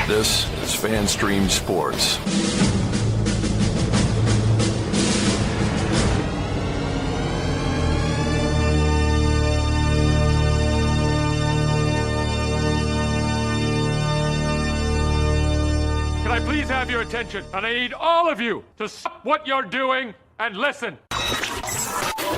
This is FanStream Sports. Can I please have your attention? And I need all of you to stop what you're doing and listen.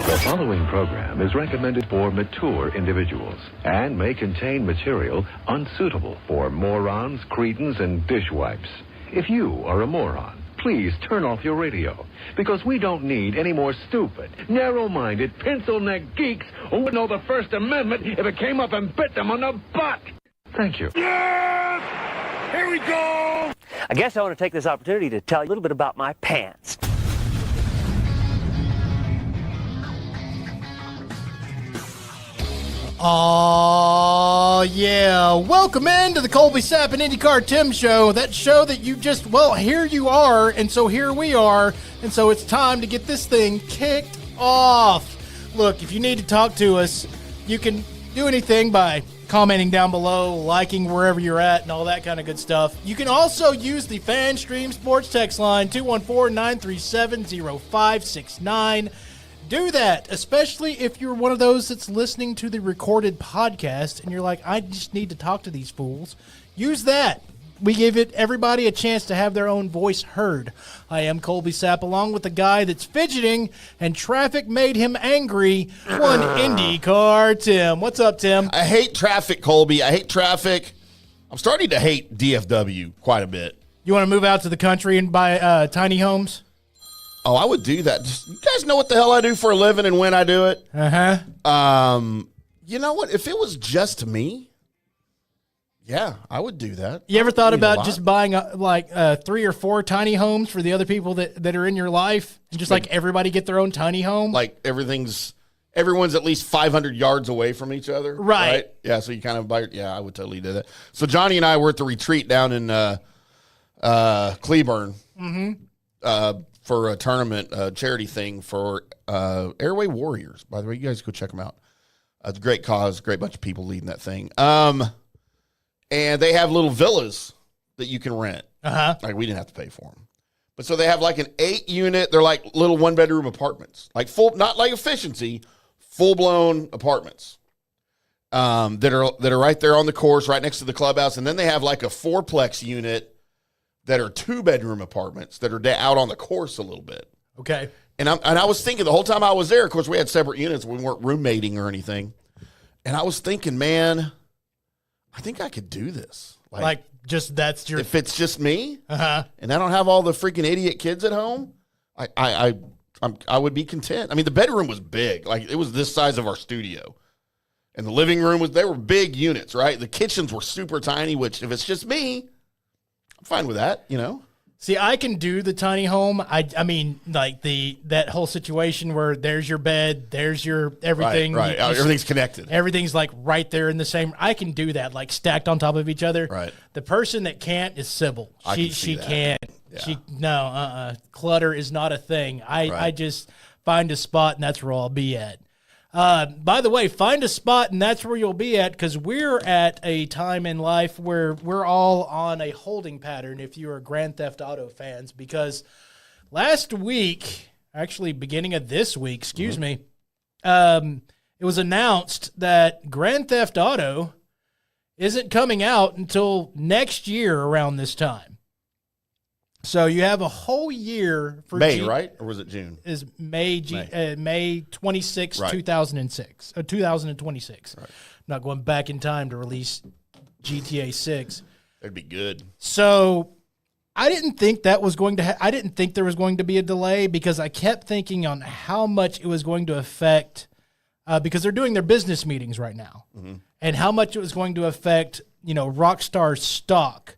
The following program is recommended for mature individuals and may contain material unsuitable for morons, cretins, and dishwipes. If you are a moron, please turn off your radio, because we don't need any more stupid, narrow-minded, pencil-neck geeks who would know the First Amendment if it came up and bit them on the butt. Thank you. Yes! Here we go! I guess I want to take this opportunity to tell you a little bit about my pants. Oh yeah. Welcome into the Colby Sapp and IndyCarTim show. That show that you just, well, here you are, and so here we are, and so it's time to get this thing kicked off. Look, if you need to talk to us, you can do anything by commenting down below, liking wherever you're at, and all that kind of good stuff. You can also use the FanStream Sports text line, 214-937-0569. Do that, especially if you're one of those that's listening to the recorded podcast and you're like, I just need to talk to these fools. Use that. We give everybody a chance to have their own voice heard. I am Colby Sapp, along with the guy that's fidgeting and traffic made him angry, one IndyCarTim. What's up, Tim? I hate traffic, Colby. I hate traffic. I'm starting to hate DFW quite a bit. You want to move out to the country and buy tiny homes? Oh, I would do that. You guys know what the hell I do for a living and when I do it? You know what? If it was just me, yeah, I would do that. You ever thought about just buying 3 or 4 tiny homes for the other people that are in your life? And just like everybody get their own tiny home? Like everyone's at least 500 yards away from each other. Right. Yeah, so you kind of buy, yeah, I would totally do that. So Johnny and I were at the retreat down in Cleburne. For a tournament, charity thing for Airway Warriors. By the way, you guys go check them out. It's a great cause, great bunch of people leading that thing. And they have little villas that you can rent. Like we didn't have to pay for them. But so they have like an 8-unit, they're like little 1-bedroom apartments. Like full, not like efficiency, full-blown apartments that are right there on the course, right next to the clubhouse. And then they have like a 4-plex unit that are 2-bedroom apartments that are out on the course a little bit. Okay. And I was thinking the whole time I was there, of course, we had separate units. We weren't roommating or anything. And I was thinking, man, I think I could do this. Like just that's your... If it's just me, and I don't have all the freaking idiot kids at home, I would be content. I mean, the bedroom was big. Like, it was this size of our studio. And the living room they were big units, right? The kitchens were super tiny, which if it's just me, I'm fine with that, you know. See, I can do the tiny home. I mean, like that whole situation where there's your bed, there's your everything. Right. Everything's connected. Everything's like right there in the same. I can do that, like stacked on top of each other. Right. The person that can't is Sybil. She can't. Yeah. Clutter is not a thing. I just find a spot and that's where I'll be at. By the way, find a spot and that's where you'll be at, because we're at a time in life where we're all on a holding pattern if you are Grand Theft Auto fans, because last week, actually beginning of this week, it was announced that Grand Theft Auto isn't coming out until next year around this time. So you have a whole year for May, right? Or was it June? Is May 26, right. 2026. Right. I'm not going back in time to release GTA 6. That'd be good. So I didn't think that was going to I didn't think there was going to be a delay, because I kept thinking on how much it was going to affect because they're doing their business meetings right now. And how much it was going to affect, Rockstar's stock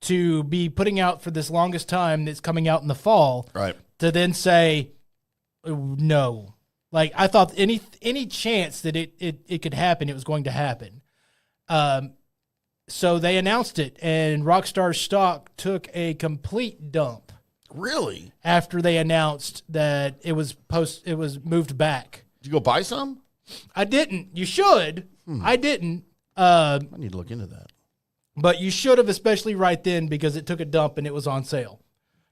to be putting out for this longest time that's coming out in the fall, right? To then say no. Like, I thought any chance that it could happen, it was going to happen. So they announced it, and Rockstar's stock took a complete dump. Really? After they announced that it was moved back. Did you go buy some? I didn't. You should. I didn't. I need to look into that. But you should have, especially right then, because it took a dump and it was on sale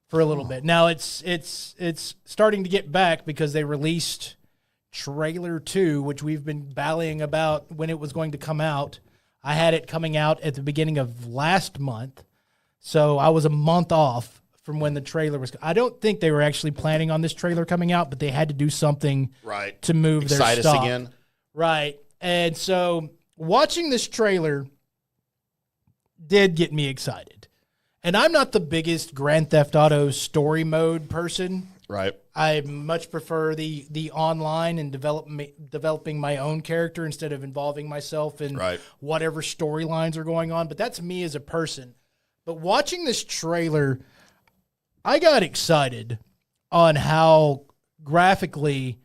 for a little bit. Now it's starting to get back because they released trailer 2, which we've been ballying about when it was going to come out. I had it coming out at the beginning of last month, so I was a month off from when the trailer was. I don't think they were actually planning on this trailer coming out, but they had to do something to move Excite their stock. us again. Right. And so watching this trailer did get me excited. And I'm not the biggest Grand Theft Auto story mode person. Right. I much prefer the online and developing my own character instead of involving myself in whatever storylines are going on. But that's me as a person. But watching this trailer, I got excited on how graphically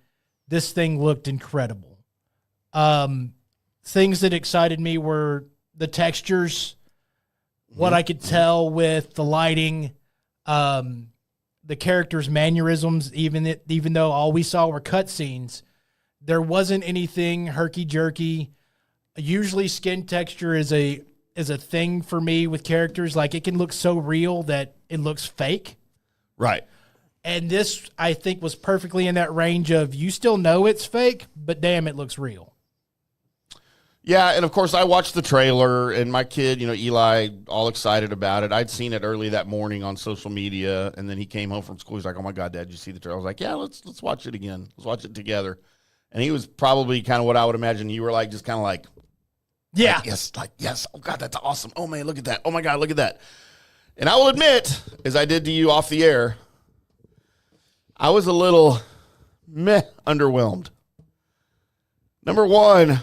this thing looked incredible. Things that excited me were the textures, what I could tell with the lighting, the characters' mannerisms, even though all we saw were cutscenes, there wasn't anything herky-jerky. Usually skin texture is a thing for me with characters. Like, it can look so real that it looks fake. Right. And this, I think, was perfectly in that range of you still know it's fake, but damn, it looks real. Yeah, and of course, I watched the trailer, and my kid, Eli, all excited about it. I'd seen it early that morning on social media, and then he came home from school. He's like, "Oh my God, Dad, did you see the trailer?" I was like, "Yeah, let's watch it again. Let's watch it together." And he was probably kind of what I would imagine you were like, just kind of like, yeah, yes. Oh God, that's awesome. Oh man, look at that. Oh my God, look at that. And I will admit, as I did to you off the air, I was a little underwhelmed. Number one.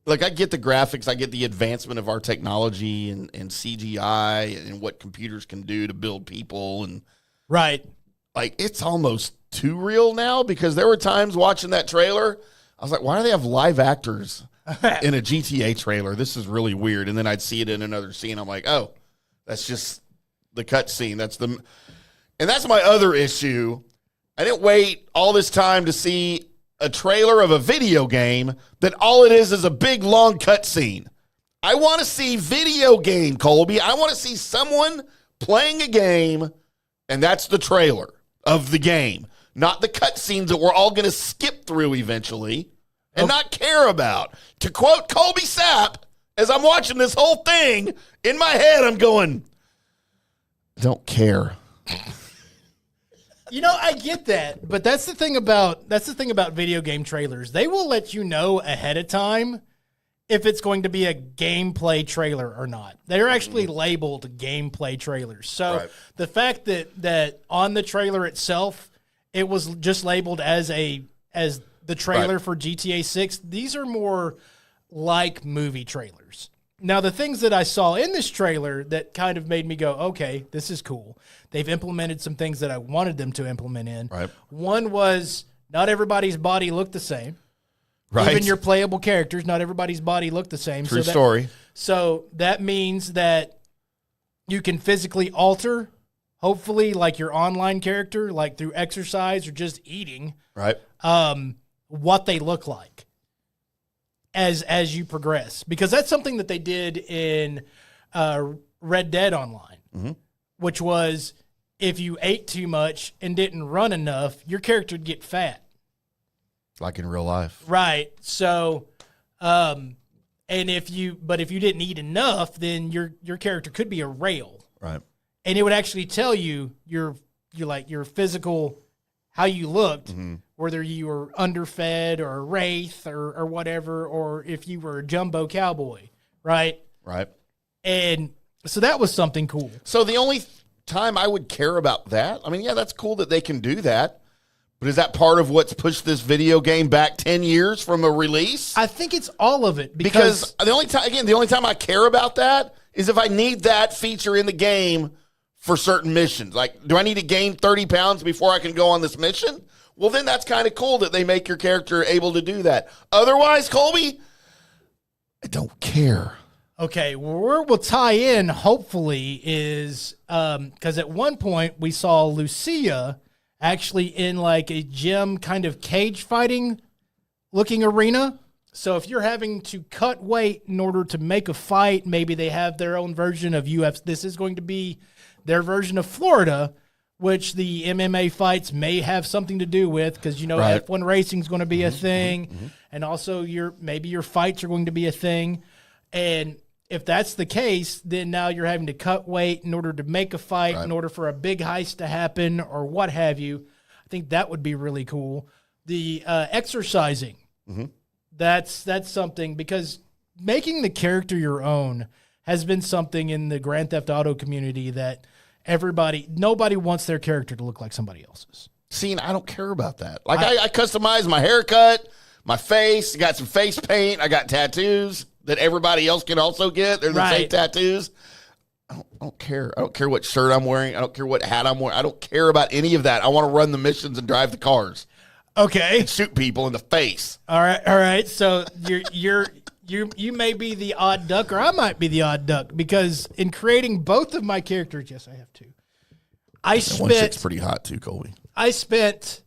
Like, I get the graphics, I get the advancement of our technology and CGI and what computers can do to build people. And right. Like, it's almost too real now, because there were times watching that trailer, I was like, why do they have live actors in a GTA trailer? This is really weird. And then I'd see it in another scene. I'm like, oh, that's just the cut scene. And that's my other issue. I didn't wait all this time to see a trailer of a video game that all it is a big, long cutscene. I want to see video game, Colby. I want to see someone playing a game, and that's the trailer of the game, not the cutscenes that we're all going to skip through eventually and not care about. To quote Colby Sapp, as I'm watching this whole thing, in my head I'm going, I don't care. I get that, but that's the thing about video game trailers. They will let you know ahead of time if it's going to be a gameplay trailer or not. They're actually labeled gameplay trailers. So the fact that on the trailer itself, it was just labeled as the trailer for GTA 6, these are more like movie trailers. Now, the things that I saw in this trailer that kind of made me go, okay, this is cool. They've implemented some things that I wanted them to implement in. Right. One was not everybody's body looked the same. Right. Even your playable characters, not everybody's body looked the same. True story. So that means that you can physically alter, hopefully, like your online character, like through exercise or just eating, right? What they look like as you progress, because that's something that they did in Red Dead Online, which was if you ate too much and didn't run enough, your character would get fat. Like in real life. Right. So, and if you didn't eat enough, then your character could be a rail. Right. And it would actually tell you your physical, how you looked, whether you were underfed or a wraith or whatever, or if you were a jumbo cowboy. Right. Right. And so that was something cool. So the only time I would care about that, I mean, yeah, that's cool that they can do that. But is that part of what's pushed this video game back 10 years from a release? I think it's all of it. Because the only time I care about that is if I need that feature in the game for certain missions. Like, do I need to gain 30 pounds before I can go on this mission? Well, then that's kind of cool that they make your character able to do that. Otherwise, Colby, I don't care. Okay, where we'll tie in, hopefully, is because at one point we saw Lucia actually in like a gym kind of cage fighting looking arena. So if you're having to cut weight in order to make a fight, maybe they have their own version of UFC. This is going to be their version of Florida, which the MMA fights may have something to do with, because Right. F1 racing is going to be a thing, and also maybe your fights are going to be a thing. And if that's the case, then now you're having to cut weight in order to make a fight, in order for a big heist to happen, or what have you. I think that would be really cool. The exercising, that's something, because making the character your own has been something in the Grand Theft Auto community that nobody wants their character to look like somebody else's. See, I don't care about that. Like, I customize my haircut, my face, got some face paint, I got tattoos that everybody else can also get. They're the same tattoos. I don't care. I don't care what shirt I'm wearing. I don't care what hat I'm wearing. I don't care about any of that. I want to run the missions and drive the cars. Okay. And shoot people in the face. All right. So you may be the odd duck, or I might be the odd duck, because in creating both of my characters, yes, I have two. One chick's pretty hot too, Colby. I spent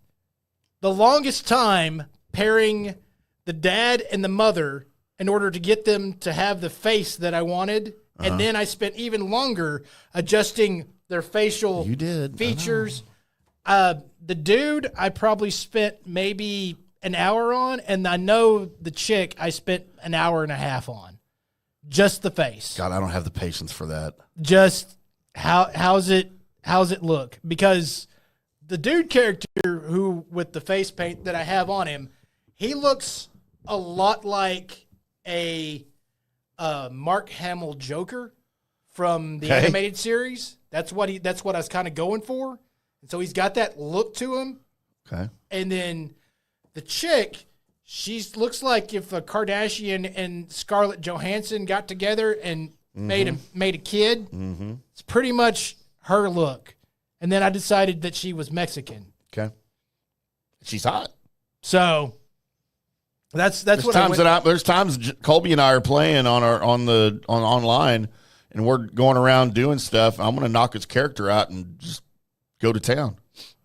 the longest time pairing the dad and the mother in order to get them to have the face that I wanted. And then I spent even longer adjusting their facial features. The dude, I probably spent maybe an hour on, and I know the chick I spent an hour and a half on. Just the face. God, I don't have the patience for that. Just how's it look? Because the dude character who with the face paint that I have on him, he looks a lot like a Mark Hamill Joker from the animated series. That's what I was kind of going for. And so he's got that look to him. Okay. And then the chick, she looks like if a Kardashian and Scarlett Johansson got together and made a kid. Mm-hmm. It's pretty much her look. And then I decided that she was Mexican. Okay. She's hot. So that's there's what times there's times Colby and I are playing on online, and we're going around doing stuff. I'm going to knock his character out and just go to town.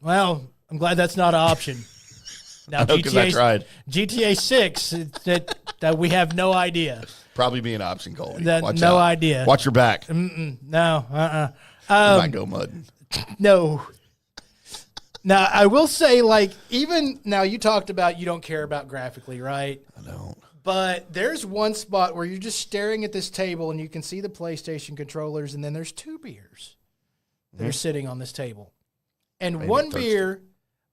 Well, I'm glad that's not an option. Now, I tried. GTA 6, that we have no idea. Probably be an option, Colby. Watch out. Idea. Watch your back. No, You might go mudding. No. Now, I will say, like, even now you talked about you don't care about graphically, right? I don't. But there's one spot where you're just staring at this table and you can see the PlayStation controllers, and then there's two beers that are sitting on this table. And one beer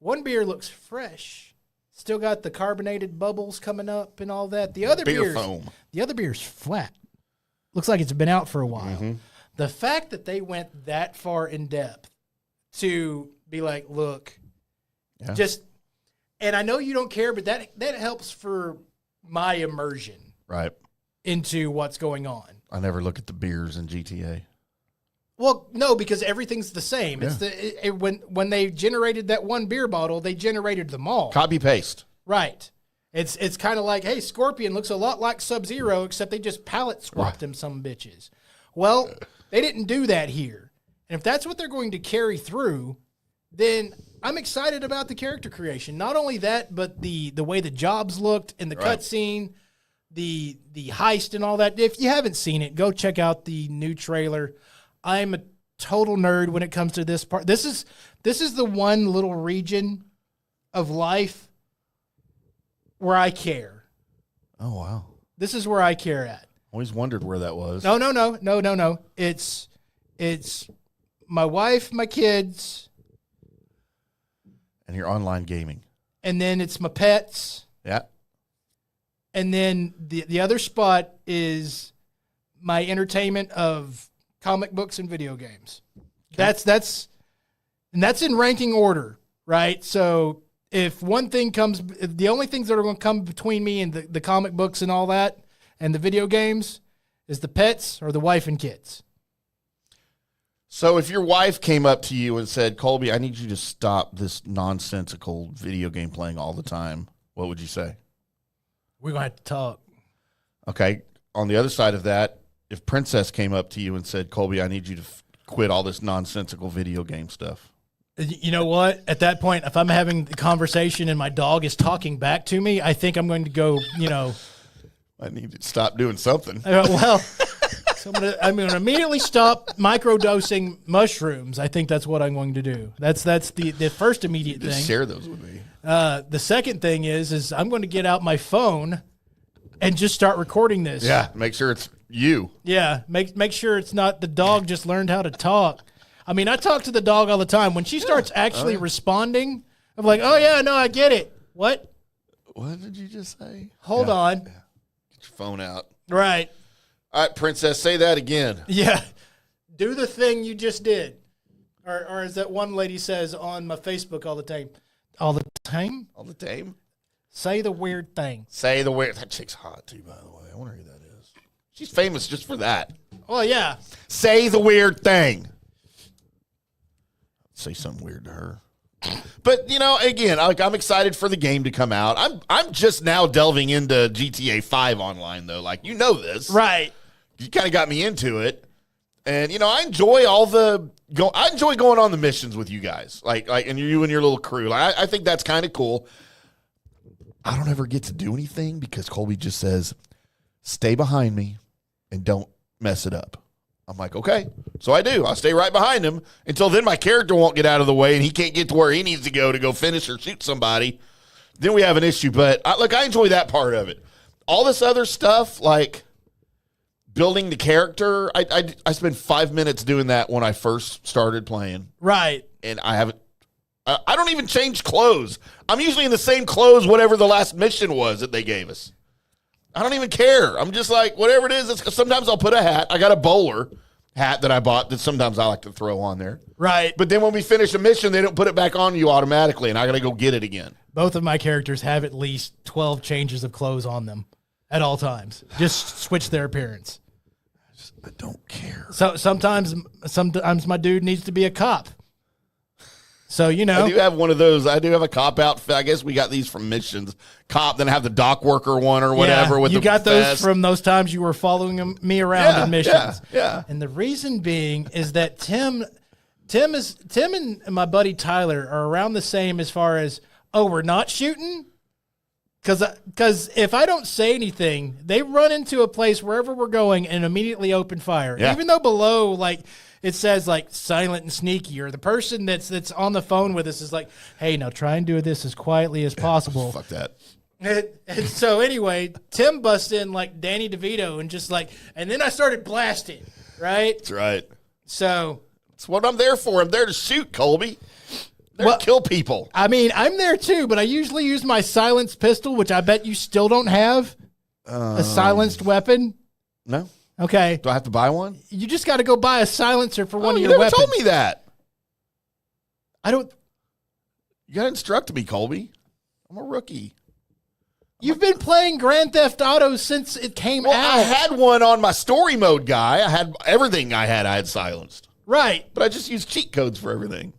looks fresh. Still got the carbonated bubbles coming up and all that. The other beer foam. The other beer's flat. Looks like it's been out for a while. The fact that they went that far in depth to be like, look, and I know you don't care, but that helps for my immersion into what's going on. I never look at the beers in GTA. Well, no, because everything's the same. Yeah. It's when they generated that one beer bottle, they generated them all. Copy paste. Right. It's kind of like, hey, Scorpion looks a lot like Sub-Zero, except they just palette swapped him some bitches. Well, they didn't do that here. And if that's what they're going to carry through, then I'm excited about the character creation. Not only that, but the way the jobs looked and the cutscene, the heist and all that. If you haven't seen it, go check out the new trailer. I'm a total nerd when it comes to this part. This is the one little region of life where I care. Oh, wow. This is where I care at. Always wondered where that was. No. It's my wife, my kids. And your online gaming. And then it's my pets. Yeah. And then the other spot is my entertainment of comic books and video games. Okay. That's in ranking order, right? So if one thing the only things that are going to come between me and the comic books and all that and the video games is the pets or the wife and kids. So if your wife came up to you and said, Colby, I need you to stop this nonsensical video game playing all the time, what would you say? We're going to have to talk. Okay. On the other side of that, if Princess came up to you and said, Colby, I need you to quit all this nonsensical video game stuff. You know what? At that point, if I'm having the conversation and my dog is talking back to me, I think I'm going to go, I need to stop doing something. Well, so I'm gonna immediately stop microdosing mushrooms. I think that's what I'm going to do. That's the first immediate thing. Just share those with me. The second thing is I'm going to get out my phone and just start recording this. Yeah, make sure it's you. Yeah, make sure it's not the dog just learned how to talk. I mean, I talk to the dog all the time. When she starts actually responding, I'm like, oh, yeah, no, I get it. What? What did you just say? Hold on. Get your phone out. Right. All right, Princess, say that again. Yeah. Do the thing you just did. Or as that one lady says on my Facebook all the time. All the time? All the time? Say the weird thing. Say the weird. That chick's hot, too, by the way. I wonder who that is. She's famous just for that. Well, yeah. Say the weird thing. Say something weird to her. But, you know, again, I'm excited for the game to come out. I'm just now delving into GTA 5 online, though. Like, you know this. Right. You kind of got me into it. And, you know, I enjoy I enjoy going on the missions with you guys. Like and you and your little crew. Like, I think that's kind of cool. I don't ever get to do anything because Colby just says, stay behind me and don't mess it up. I'm like, okay. So I do. I'll stay right behind him. Until then, my character won't get out of the way, and he can't get to where he needs to go finish or shoot somebody. Then we have an issue. But, I enjoy that part of it. All this other stuff, like building the character, I spent 5 minutes doing that when I first started playing. Right. And I don't even change clothes. I'm usually in the same clothes, whatever the last mission was that they gave us. I don't even care. I'm just like, whatever it is, sometimes I'll put a hat. I got a bowler hat that I bought that sometimes I like to throw on there. Right. But then when we finish a mission, they don't put it back on you automatically, and I got to go get it again. Both of my characters have at least 12 changes of clothes on them at all times. Just switch their appearance. I don't care. So sometimes my dude needs to be a cop. So, you know. I do have one of those. I do have a cop outfit. I guess we got these from missions. Cop, then I have the dock worker one or whatever. You got those from those times you were following me around in missions. Yeah. And the reason being is that Tim and my buddy Tyler are around the same as far as, we're not shooting? Because if I don't say anything, they run into a place wherever we're going and immediately open fire. Yeah. Even though below, like, it says, like, silent and sneaky, or the person that's on the phone with us is like, hey, now try and do this as quietly as possible. Fuck that. And so anyway, Tim busts in like Danny DeVito and just like, and then I started blasting, right? That's right. So that's what I'm there for. I'm there to shoot, Colby. There to kill people. I mean, I'm there too, but I usually use my silenced pistol, which I bet you still don't have. A silenced weapon? No. Okay. Do I have to buy one? You just got to go buy a silencer for one of your you never weapons. told me that. I don't. You got to instruct me, Colby. I'm a rookie. You've been playing Grand Theft Auto since it came out. I had one on my story mode guy. I had everything I had silenced. Right. But I just used cheat codes for everything.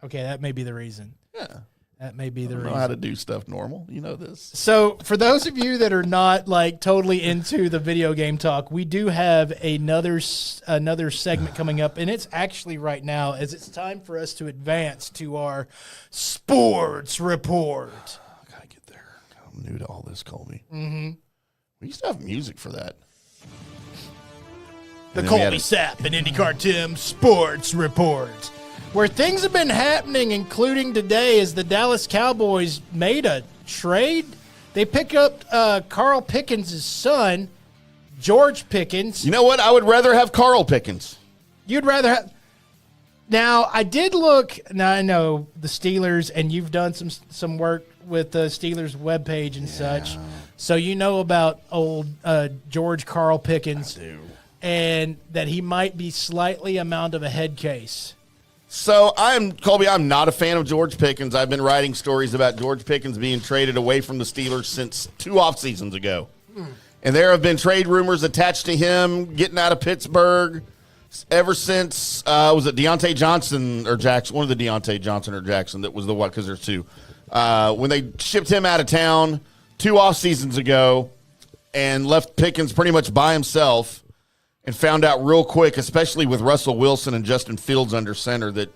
Okay, that may be the reason. Yeah. That may be the reason. I don't know how to do stuff normal. You know this. So for those of you that are not like totally into the video game talk, we do have another segment coming up, and it's actually right now as it's time for us to advance to our sports report. I gotta get there. I'm new to all this, Colby. Mm-hmm. We used to have music for that. The Colby Sapp and IndyCarTim sports report. Where things have been happening, including today, is the Dallas Cowboys made a trade. They pick up Carl Pickens' son, George Pickens. You know what? I would rather have Carl Pickens. You'd rather have... Now, I did look... Now, I know the Steelers, and you've done some work with the Steelers webpage and such. So you know about old George Carl Pickens. I do. And that he might be slightly amount of a head case. So Colby, I'm not a fan of George Pickens. I've been writing stories about George Pickens being traded away from the Steelers since 2 off seasons ago. And there have been trade rumors attached to him getting out of Pittsburgh ever since, was it Deontay Johnson or Jackson? One of the Deontay Johnson or Jackson that was the one, because there's 2. When they shipped him out of town 2 off seasons ago and left Pickens pretty much by himself. And found out real quick, especially with Russell Wilson and Justin Fields under center, that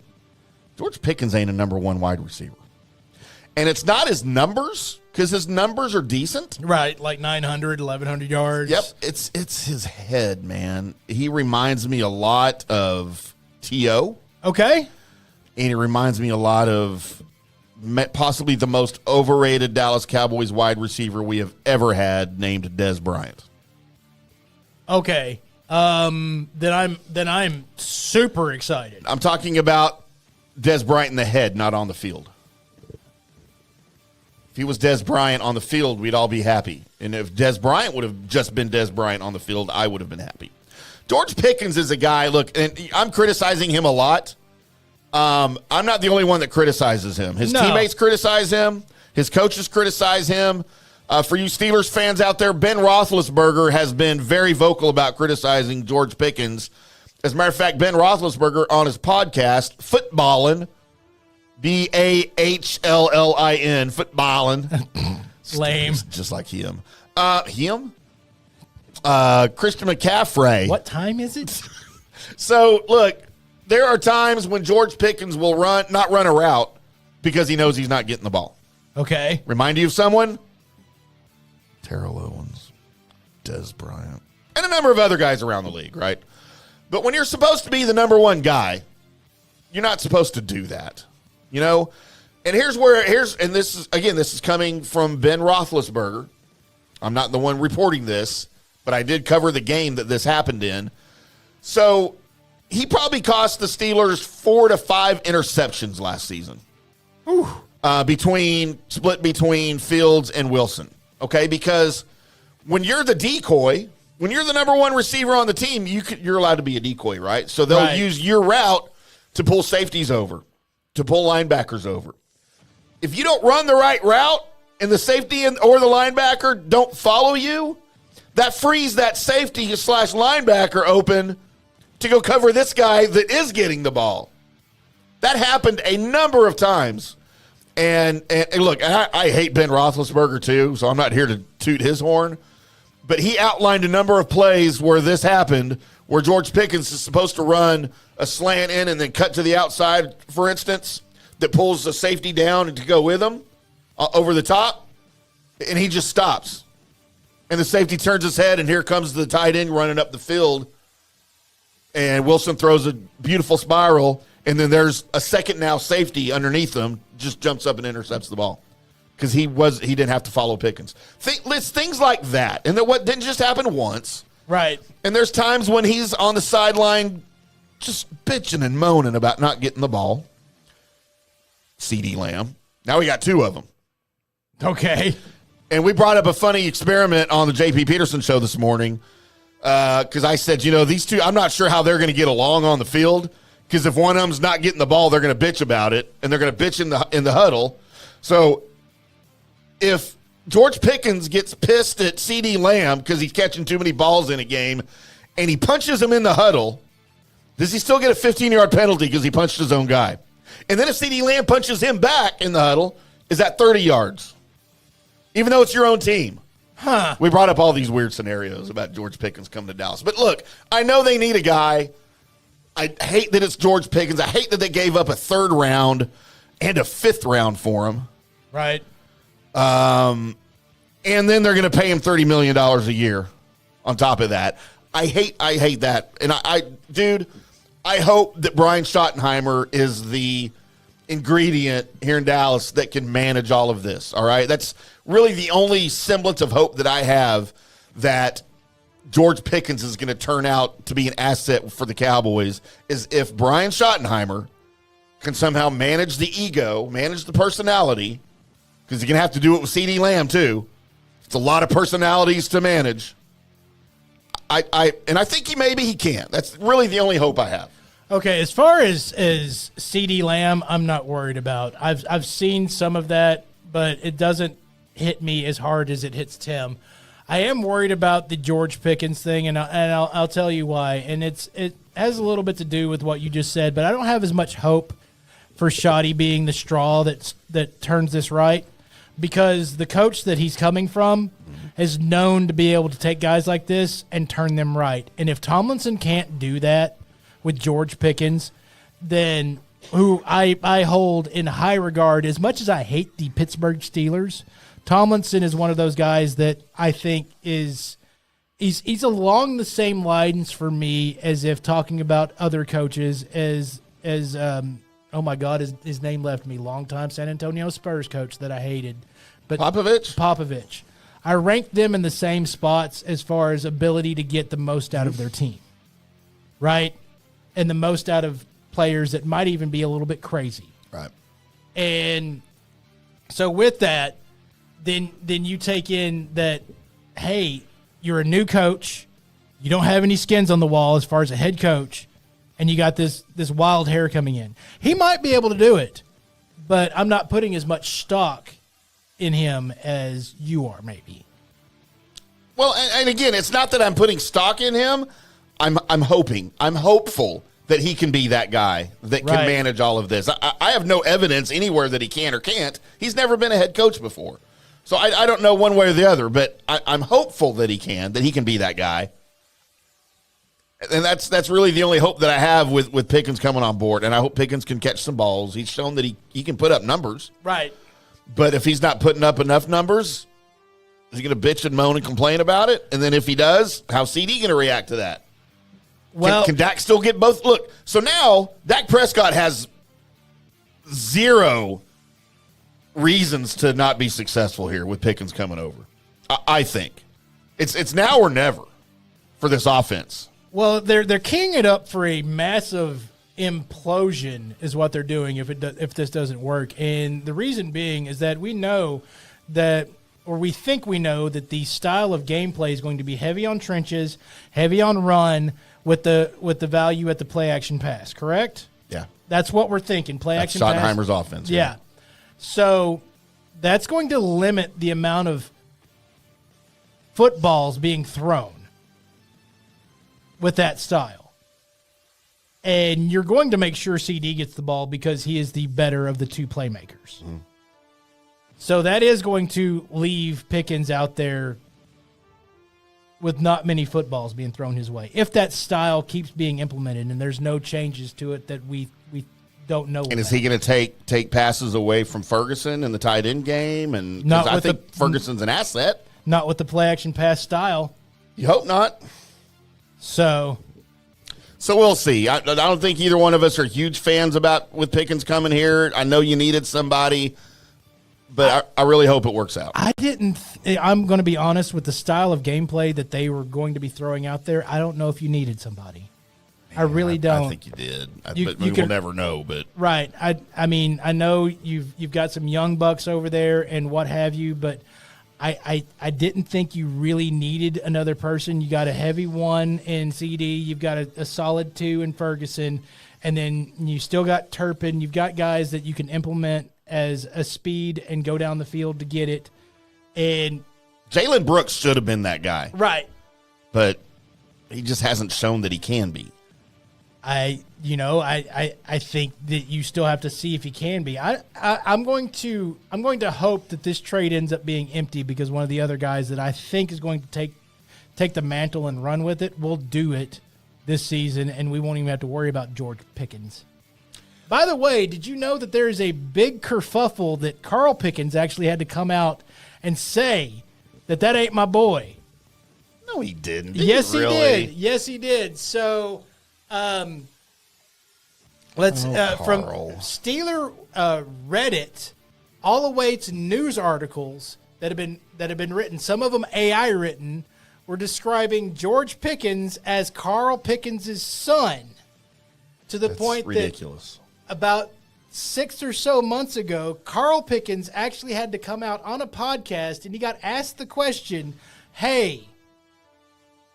George Pickens ain't a number 1 wide receiver. And it's not his numbers, because his numbers are decent. Right, like 900, 1,100 yards. Yep, it's his head, man. He reminds me a lot of T.O. Okay. And he reminds me a lot of possibly the most overrated Dallas Cowboys wide receiver we have ever had, named Dez Bryant. Okay. Then I'm super excited. I'm talking about Dez Bryant in the head, not on the field. If he was Dez Bryant on the field, we'd all be happy. And if Dez Bryant would have just been Dez Bryant on the field, I would have been happy. George Pickens is a guy, look, and I'm criticizing him a lot. I'm not the only one that criticizes him. His teammates criticize him. His coaches criticize him. For you Steelers fans out there, Ben Roethlisberger has been very vocal about criticizing George Pickens. As a matter of fact, Ben Roethlisberger on his podcast, Footballin', Ballin, Footballin'. Lame. Just like him. Christian McCaffrey. What time is it? So, look, there are times when George Pickens will not run a route because he knows he's not getting the ball. Okay. Remind you of someone? Terrell Owens, Dez Bryant, and a number of other guys around the league, right? But when you're supposed to be the number one guy, you're not supposed to do that, you know? And this is coming from Ben Roethlisberger. I'm not the one reporting this, but I did cover the game that this happened in. So he probably cost the Steelers 4 to 5 interceptions last season. Split between Fields and Wilson. Okay, because when you're the decoy, when you're the number one receiver on the team, you're allowed to be a decoy, right? So they'll use your route to pull safeties over, to pull linebackers over. If you don't run the right route and the safety or the linebacker don't follow you, that frees that safety / linebacker open to go cover this guy that is getting the ball. That happened a number of times. And look, I hate Ben Roethlisberger too, so I'm not here to toot his horn. But he outlined a number of plays where this happened, where George Pickens is supposed to run a slant in and then cut to the outside, for instance, that pulls the safety down and to go with him over the top, and he just stops. And the safety turns his head, and here comes the tight end running up the field, and Wilson throws a beautiful spiral, and then there's a second now safety underneath them, just jumps up and intercepts the ball because he didn't have to follow Pickens. Things like that, and what didn't just happen once, right? And there's times when he's on the sideline, just bitching and moaning about not getting the ball. CeeDee Lamb. Now we got 2 of them. Okay. And we brought up a funny experiment on the J.P. Peterson show this morning because I said, these two, I'm not sure how they're going to get along on the field. Because if one of them's not getting the ball, they're going to bitch about it, and they're going to bitch in the huddle. So if George Pickens gets pissed at CeeDee Lamb because he's catching too many balls in a game, and he punches him in the huddle, does he still get a 15-yard penalty because he punched his own guy? And then if CeeDee Lamb punches him back in the huddle, is that 30 yards? Even though it's your own team. We brought up all these weird scenarios about George Pickens coming to Dallas. But look, I know they need a guy. I hate that it's George Pickens. I hate that they gave up a 3rd round and a 5th round for him. Right. And then they're going to pay him $30 million a year on top of that. I hate that. And I hope that Brian Schottenheimer is the ingredient here in Dallas that can manage all of this. All right. That's really the only semblance of hope that I have that George Pickens is going to turn out to be an asset for the Cowboys is if Brian Schottenheimer can somehow manage the ego, manage the personality, because you're going to have to do it with CeeDee Lamb too. It's a lot of personalities to manage. I think he can. That's really the only hope I have. Okay, as far as CeeDee Lamb, I'm not worried about. I've seen some of that, but it doesn't hit me as hard as it hits Tim. I am worried about the George Pickens thing, and I'll tell you why. And it has a little bit to do with what you just said, but I don't have as much hope for Shotty being the straw that turns this right, because the coach that he's coming from is known to be able to take guys like this and turn them right. And if Tomlinson can't do that with George Pickens, then who I hold in high regard, as much as I hate the Pittsburgh Steelers, Tomlinson is one of those guys that I think he's along the same lines for me as if talking about other coaches as oh my God, his name left me, longtime San Antonio Spurs coach that I hated. But Popovich. I rank them in the same spots as far as ability to get the most out of their team, right? And the most out of players that might even be a little bit crazy. Right. And so with that, then you take in that, hey, you're a new coach, you don't have any skins on the wall as far as a head coach, and you got this wild hair coming in. He might be able to do it, but I'm not putting as much stock in him as you are, maybe. Well, and again, it's not that I'm putting stock in him. I'm hopeful that he can be that guy that can manage all of this. I have no evidence anywhere that he can or can't. He's never been a head coach before. So I don't know one way or the other, but I'm hopeful that he can be that guy. And that's really the only hope that I have with Pickens coming on board. And I hope Pickens can catch some balls. He's shown that he can put up numbers. Right. But if he's not putting up enough numbers, is he going to bitch and moan and complain about it? And then if he does, how's CD going to react to that? Well, can Dak still get both? Look, so now Dak Prescott has zero reasons to not be successful here with Pickens coming over. I think it's now or never for this offense. Well, they're keying it up for a massive implosion is what they're doing if this doesn't work. And the reason being is that we know that, or we think we know that the style of gameplay is going to be heavy on trenches, heavy on run, with the value at the play action pass. Correct? Yeah, that's what we're thinking. Play action pass. Schottenheimer's offense. Yeah. So that's going to limit the amount of footballs being thrown with that style. And you're going to make sure CD gets the ball because he is the better of the two playmakers. Mm. So that is going to leave Pickens out there with not many footballs being thrown his way. If that style keeps being implemented and there's no changes to it that we don't know. And is he going to take passes away from Ferguson in the tight end game? And I think Ferguson's an asset. Not with the play action pass style. You hope not. So we'll see. I don't think either one of us are huge fans with Pickens coming here. I know you needed somebody, but I really hope it works out. I'm going to be honest with the style of gameplay that they were going to be throwing out there. I don't know if you needed somebody. Man, I really don't. I think you did. But we'll never know. But right. I mean, I know you've got some young bucks over there and what have you, but I didn't think you really needed another person. You got a heavy one in CD. You've got a solid two in Ferguson. And then you still got Turpin. You've got guys that you can implement as a speed and go down the field to get it. And Jalen Brooks should have been that guy. Right. But he just hasn't shown that he can be. I think that you still have to see if he can be. I'm going to hope that this trade ends up being empty because one of the other guys that I think is going to take the mantle and run with it will do it this season, and we won't even have to worry about George Pickens. By the way, did you know that there is a big kerfuffle that Carl Pickens actually had to come out and say that ain't my boy? No, he didn't. Yes, he did. Yes, he did. So. Let's from Steeler Reddit all the way to news articles that have been written. Some of them AI written were describing George Pickens as Carl Pickens' son, to the point ridiculous. That about 6 or so months ago, Carl Pickens actually had to come out on a podcast and he got asked the question, "Hey,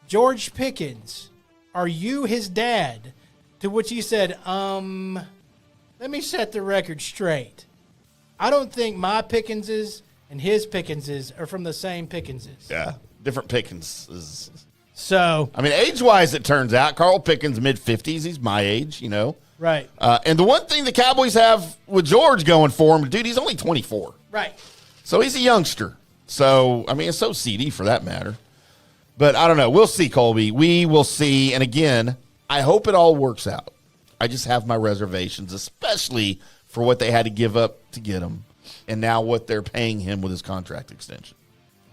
George Pickens, are you his dad?" To which he said, let me set the record straight. I don't think my Pickenses and his Pickenses are from the same Pickenses. Yeah, different Pickenses. So, I mean, age-wise, it turns out, Carl Pickens, mid-50s, he's my age, you know. Right. And the one thing the Cowboys have with George going for him, dude, he's only 24. Right. So he's a youngster. So, I mean, it's so CD for that matter. But I don't know. We'll see, Colby. We will see. And again, I hope it all works out. I just have my reservations, especially for what they had to give up to get him, and now what they're paying him with his contract extension.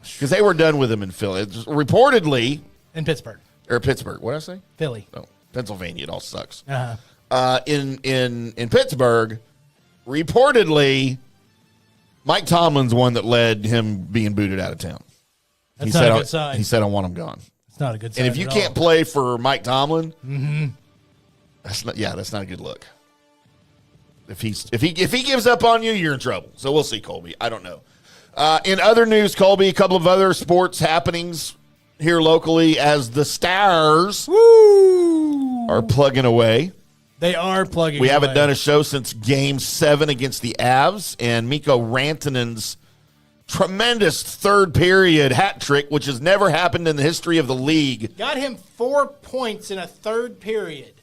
Because they were done with him in Philly. It's reportedly In Pittsburgh. or Pittsburgh. What did I say? Philly. Oh, Pennsylvania. It all sucks. Uh-huh. In Pittsburgh, reportedly, Mike Tomlin's one that led him being booted out of town. That's not a good sign. He said, "I want him gone." It's not a good sign. And if you at can't all. play for Mike Tomlin, that's not a good look. If he gives up on you, you're in trouble. So we'll see, Colby. I don't know. In other news, Colby, a couple of other sports happenings here locally as the Stars are plugging away. They are plugging We away. haven't done a show since Game 7 against the Avs, and Mikko Rantanen's tremendous third period hat trick, which has never happened in the history of the league. Got him 4 points in a third period.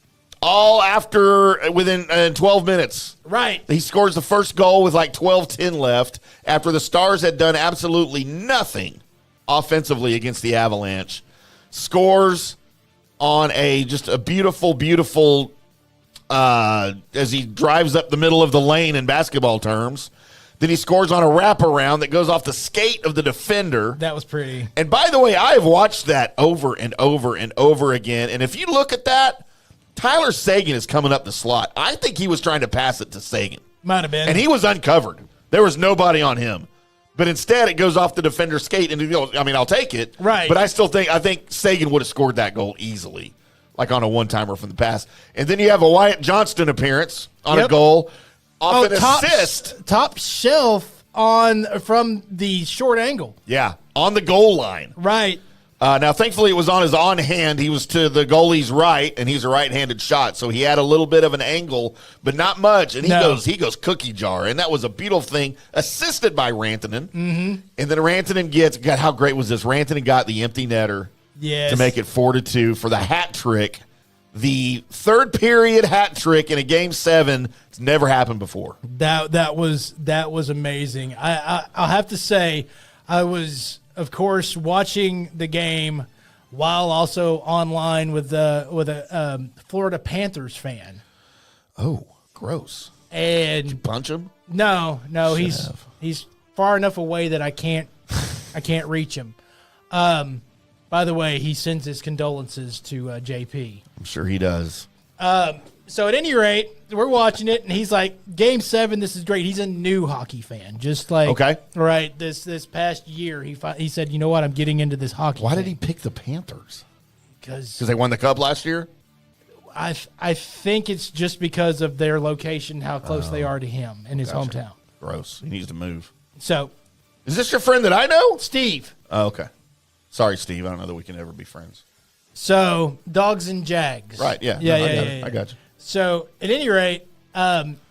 All within 12 minutes. Right. He scores the first goal with like 12-10 left after the Stars had done absolutely nothing offensively against the Avalanche. Scores on just a beautiful, beautiful, as he drives up the middle of the lane in basketball terms. Then he scores on a wraparound that goes off the skate of the defender. That was pretty. And by the way, I have watched that over and over and over again. And if you look at that, Tyler Seguin is coming up the slot. I think he was trying to pass it to Seguin. Might have been. And he was uncovered. There was nobody on him. But instead, it goes off the defender's skate, and he goes, I mean, I'll take it. Right. But I think Seguin would have scored that goal easily, like on a one-timer from the pass. And then you have a Wyatt Johnston appearance on a goal off an assist. Top shelf from the short angle. Yeah, on the goal line. Right. Now, thankfully, it was on his on-hand. He was to the goalie's right, and he's a right-handed shot, so he had a little bit of an angle, but not much. And he goes cookie jar, and that was a beautiful thing, assisted by Rantanen. Mm-hmm. And then Rantanen God, how great was this? Rantanen got the empty netter to make it 4-2 for the hat trick. The third period hat trick in a Game 7. It's never happened before. That was amazing. I'll have to say, I was, of course, watching the game while also online with a Florida Panthers fan. Oh, gross! And Did you punch him? No, he's far enough away that I can't reach him. By the way, he sends his condolences to JP. I'm sure he does. So at any rate, we're watching it, and he's like, Game 7, this is great. He's a new hockey fan. Just like, okay. Right, this past year, he said, you know what, I'm getting into this hockey Why thing. did he pick the Panthers? Because they won the Cup last year? I think it's just because of their location, how close they are to him in his hometown. Gross. He needs to move. So, is this your friend that I know? Steve. Oh, okay. Sorry, Steve. I don't know that we can ever be friends. So, Dogs and Jags. Right, yeah. I got you. So, at any rate,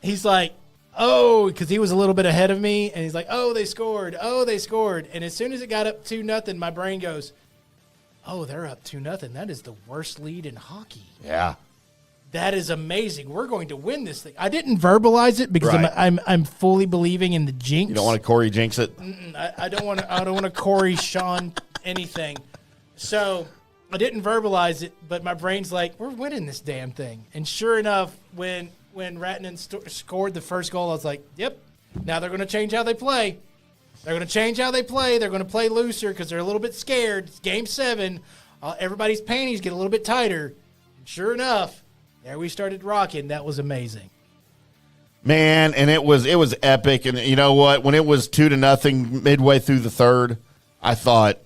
he's like, oh, because he was a little bit ahead of me, and he's like, oh, they scored. And as soon as it got up 2-0, my brain goes, oh, they're up 2-0. That is the worst lead in hockey. Yeah. That is amazing. We're going to win this thing. I didn't verbalize it because Right. I'm fully believing in the jinx. You don't want to Corey jinx it? I don't want to Corey, Sean, anything. So I didn't verbalize it, but my brain's like, we're winning this damn thing. And sure enough, when Rantanen scored the first goal, I was like, yep, now they're going to change how they play. They're going to change how they play. They're going to play looser because they're a little bit scared. It's Game 7. Everybody's panties get a little bit tighter. And sure enough, there we started rocking. That was amazing. Man, and it was epic. And you know what? When it was 2-0 midway through the third, I thought,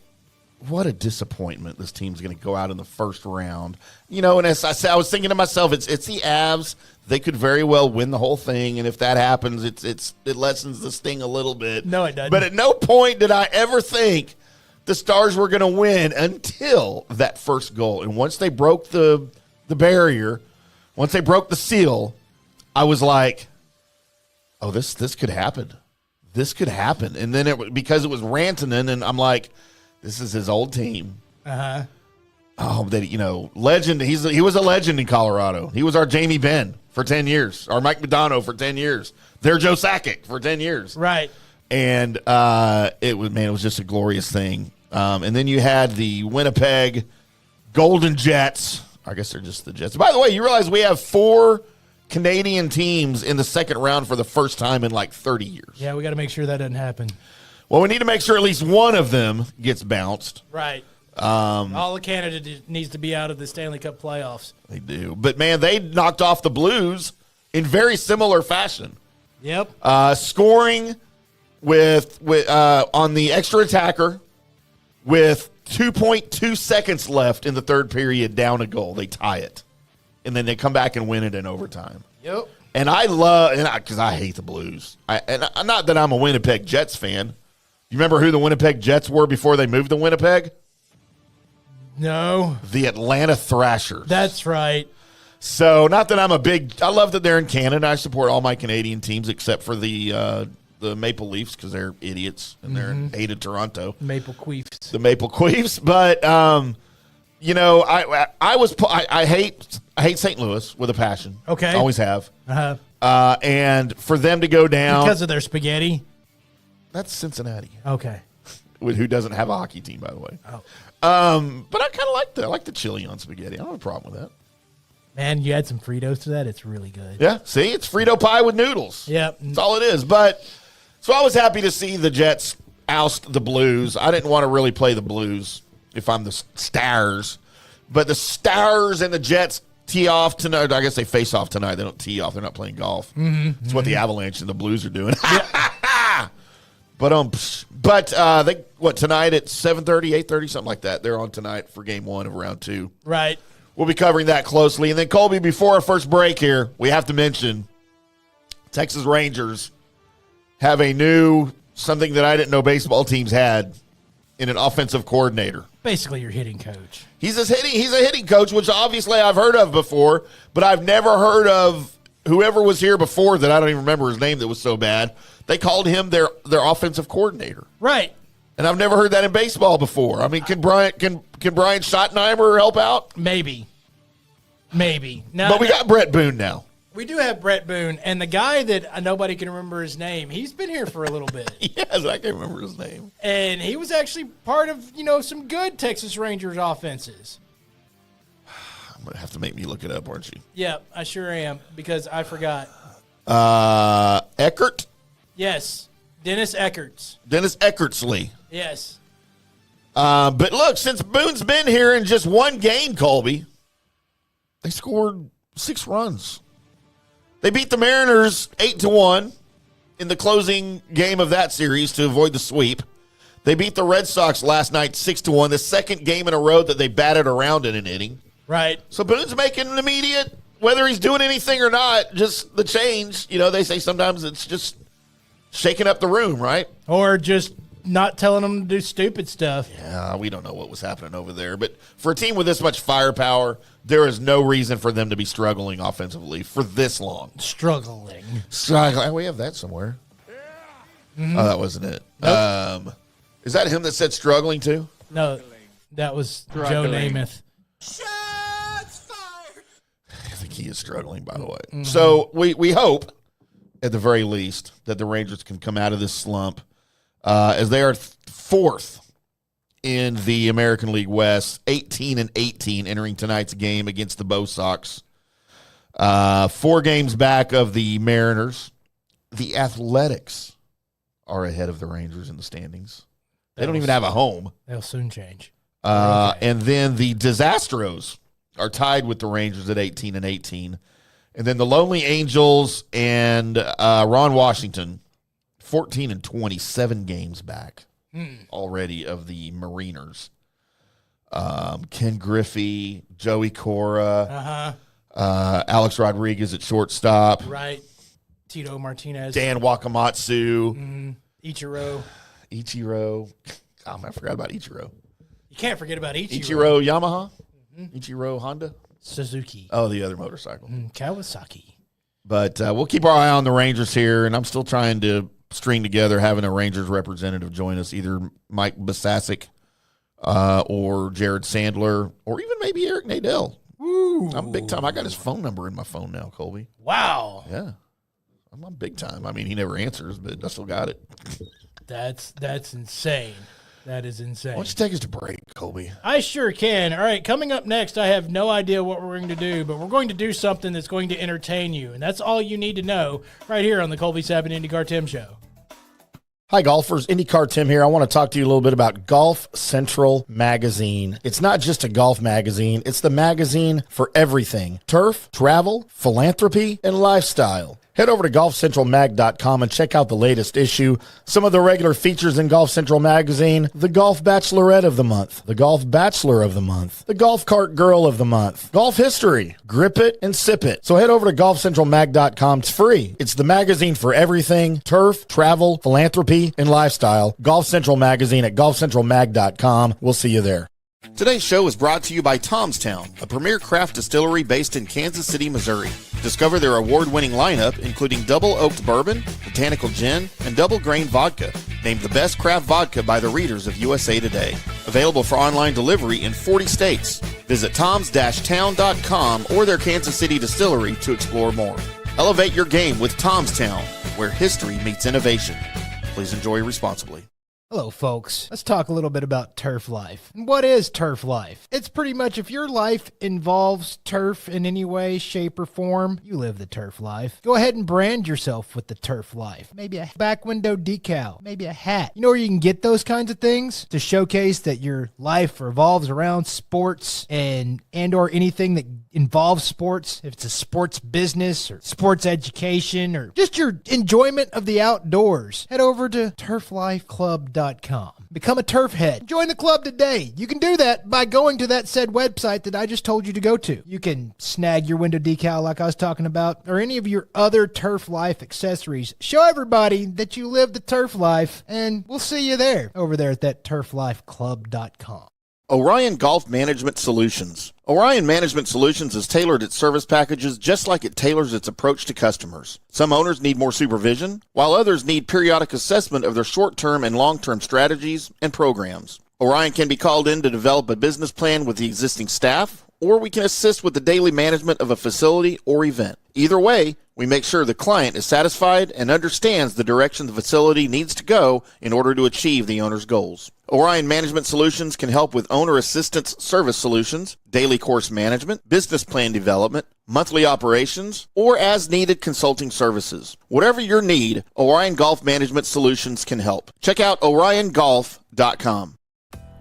what a disappointment this team's going to go out in the first round. You know, and as I was thinking to myself, it's the Avs. They could very well win the whole thing, and if that happens, it lessens the sting a little bit. No, it doesn't. But at no point did I ever think the Stars were going to win until that first goal. And once they broke the barrier, once they broke the seal, I was like, oh, this could happen. This could happen. And then because it was Rantanen, and I'm like, this is his old team. Uh-huh. Oh, legend. He was a legend in Colorado. He was our Jamie Benn for 10 years, our Mike Modano for 10 years, their Joe Sakic for 10 years. Right. And it was just a glorious thing. And then you had the Winnipeg Golden Jets. I guess they're just the Jets. By the way, you realize we have 4 Canadian teams in the second round for the first time in like 30 years. Yeah, we got to make sure that doesn't happen. Well, we need to make sure at least one of them gets bounced. Right. All of Canada needs to be out of the Stanley Cup playoffs. They do. But, man, they knocked off the Blues in very similar fashion. Yep. Scoring with on the extra attacker with 2.2 seconds left in the third period, down a goal. They tie it. And then they come back and win it in overtime. Yep. And I love, because I hate the Blues. Not that I'm a Winnipeg Jets fan. You remember who the Winnipeg Jets were before they moved to Winnipeg? No. The Atlanta Thrashers. That's right. So, not that I'm I love that they're in Canada. I support all my Canadian teams except for the Maple Leafs because they're idiots and they're hated Toronto. Maple Queefs. The Maple Queefs. But, I hate St. Louis with a passion. Okay. Always have. Uh-huh. And for them to go down. Because of their spaghetti? That's Cincinnati. Okay. Who doesn't have a hockey team, by the way. Oh. But I kind of like the chili on spaghetti. I don't have a problem with that. Man, you add some Fritos to that, it's really good. Yeah, see, it's Frito pie with noodles. Yep. That's all it is. But so I was happy to see the Jets oust the Blues. I didn't want to really play the Blues if I'm the Stars. But the Stars and the Jets tee off tonight. I guess they face off tonight. They don't tee off. They're not playing golf. It's what the Avalanche and the Blues are doing. But tonight at 7:30, 8:30, something like that. They're on tonight for game 1 of round 2. Right. We'll be covering that closely. And then, Colby, before our first break here, we have to mention Texas Rangers have something that I didn't know baseball teams had in an offensive coordinator. Basically your hitting coach. He's a hitting coach, which obviously I've heard of before, but I've never heard of whoever was here before that I don't even remember his name that was so bad. They called him their offensive coordinator. Right. And I've never heard that in baseball before. I mean, can Brian Schottenheimer help out? Maybe. But we got Bret Boone now. We do have Bret Boone, and the guy that nobody can remember his name, he's been here for a little bit. Yes, I can't remember his name. And he was actually part of, some good Texas Rangers offenses. I'm going to have to make me look it up, aren't you? Yeah, I sure am, because I forgot. Eckert? Yes, Dennis Eckerts. Dennis Eckertsley. Yes. But look, since Boone's been here in just one game, Colby, they scored 6 runs. They beat the Mariners 8-1 in the closing game of that series to avoid the sweep. They beat the Red Sox last night 6-1, the second game in a row that they batted around in an inning. Right. So Boone's making an immediate, whether he's doing anything or not, just the change. They say sometimes it's just shaking up the room, right? Or just not telling them to do stupid stuff. Yeah, we don't know what was happening over there. But for a team with this much firepower, there is no reason for them to be struggling offensively for this long. Struggling. We have that somewhere. Oh, that wasn't it. Nope. Is that him that said struggling too? No, that was Joe Namath. Shots fired. I think he is struggling, by the way. Mm-hmm. So we hope, at the very least, that the Rangers can come out of this slump as they are fourth in the American League West, 18-18 entering tonight's game against the Bo Sox. 4 games back of the Mariners. The Athletics are ahead of the Rangers in the standings. They don't even have a home. They'll soon change. And then the Disastros are tied with the Rangers at 18-18. And then the Lonely Angels and Ron Washington, 14-27 games back already of the Mariners. Ken Griffey, Joey Cora, Alex Rodriguez at shortstop. Right. Tito Martinez. Dan Wakamatsu. Ichiro. I forgot about Ichiro. You can't forget about Ichiro. Ichiro Yamaha? Ichiro Honda? Suzuki. Oh, the other motorcycle. Kawasaki. But we'll keep our eye on the Rangers here, and I'm still trying to string together having a Rangers representative join us, either Mike Basasic or Jared Sandler, or even maybe Eric Nadell. Ooh. I'm big time. I got his phone number in my phone now, Colby. Wow. Yeah. I'm big time. I mean, he never answers, but I still got it. That's insane. That is insane. Why don't you take us to break, Colby? I sure can. All right, coming up next, I have no idea what we're going to do, but we're going to do something that's going to entertain you, and that's all you need to know right here on the Colby Sapp and IndyCarTim Show. Hi, golfers. IndyCarTim here. I want to talk to you a little bit about Golf Central Magazine. It's not just a golf magazine. It's the magazine for everything. Turf, travel, philanthropy, and lifestyle. Head over to golfcentralmag.com and check out the latest issue. Some of the regular features in Golf Central Magazine: the Golf Bachelorette of the Month, the Golf Bachelor of the Month, the Golf Cart Girl of the Month, Golf History, Grip It and Sip It. So head over to golfcentralmag.com. It's free. It's the magazine for everything: turf, travel, philanthropy, and lifestyle. Golf Central Magazine at golfcentralmag.com. We'll see you there. Today's show is brought to you by Tom's Town, a premier craft distillery based in Kansas City, Missouri. Discover their award-winning lineup, including double oaked bourbon, botanical gin, and double grain vodka. Named the best craft vodka by the readers of USA Today. Available for online delivery in 40 states. Visit toms-town.com or their Kansas City distillery to explore more. Elevate your game with Tom's Town, where history meets innovation. Please enjoy responsibly. Hello, folks. Let's talk a little bit about turf life. What is turf life? It's pretty much if your life involves turf in any way, shape, or form, you live the turf life. Go ahead and brand yourself with the turf life. Maybe a back window decal, maybe a hat. You know where you can get those kinds of things to showcase that your life revolves around sports and or anything that involves sports. If it's a sports business or sports education or just your enjoyment of the outdoors, head over to turflifeclub.com. Become a turf head. Join the club today. You can do that by going to that said website that I just told you to go to. You can snag your window decal like I was talking about, or any of your other turf life accessories. Show everybody that you live the turf life, and we'll see you there over there at that turflifeclub.com. Orion Golf Management Solutions. Orion Management Solutions has tailored its service packages just like it tailors its approach to customers. Some owners need more supervision, while others need periodic assessment of their short-term and long-term strategies and programs. Orion can be called in to develop a business plan with the existing staff, or we can assist with the daily management of a facility or event. Either way, we make sure the client is satisfied and understands the direction the facility needs to go in order to achieve the owner's goals. Orion Management Solutions can help with owner assistance service solutions, daily course management, business plan development, monthly operations, or as-needed consulting services. Whatever your need, Orion Golf Management Solutions can help. Check out oriongolf.com.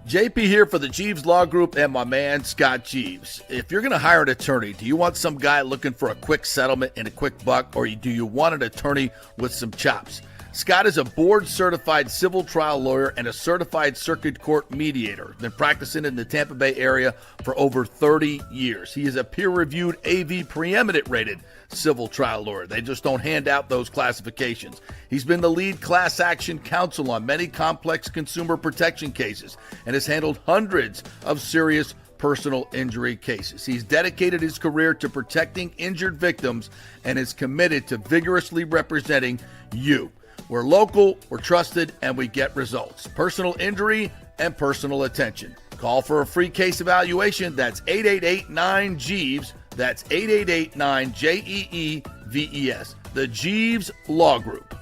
JP here for the Jeeves Law Group and my man Scott Jeeves. If you're going to hire an attorney, do you want some guy looking for a quick settlement and a quick buck, or do you want an attorney with some chops? Scott is a board-certified civil trial lawyer and a certified circuit court mediator. Been practicing in the Tampa Bay area for over 30 years. He is a peer-reviewed AV preeminent-rated civil trial lawyer. They just don't hand out those classifications. He's been the lead class action counsel on many complex consumer protection cases and has handled hundreds of serious personal injury cases. He's dedicated his career to protecting injured victims and is committed to vigorously representing you. We're local, we're trusted, and we get results. Personal injury and personal attention. Call for a free case evaluation. That's 888-9-JEEVES. That's 888-9-JEEVES. The Jeeves Law Group.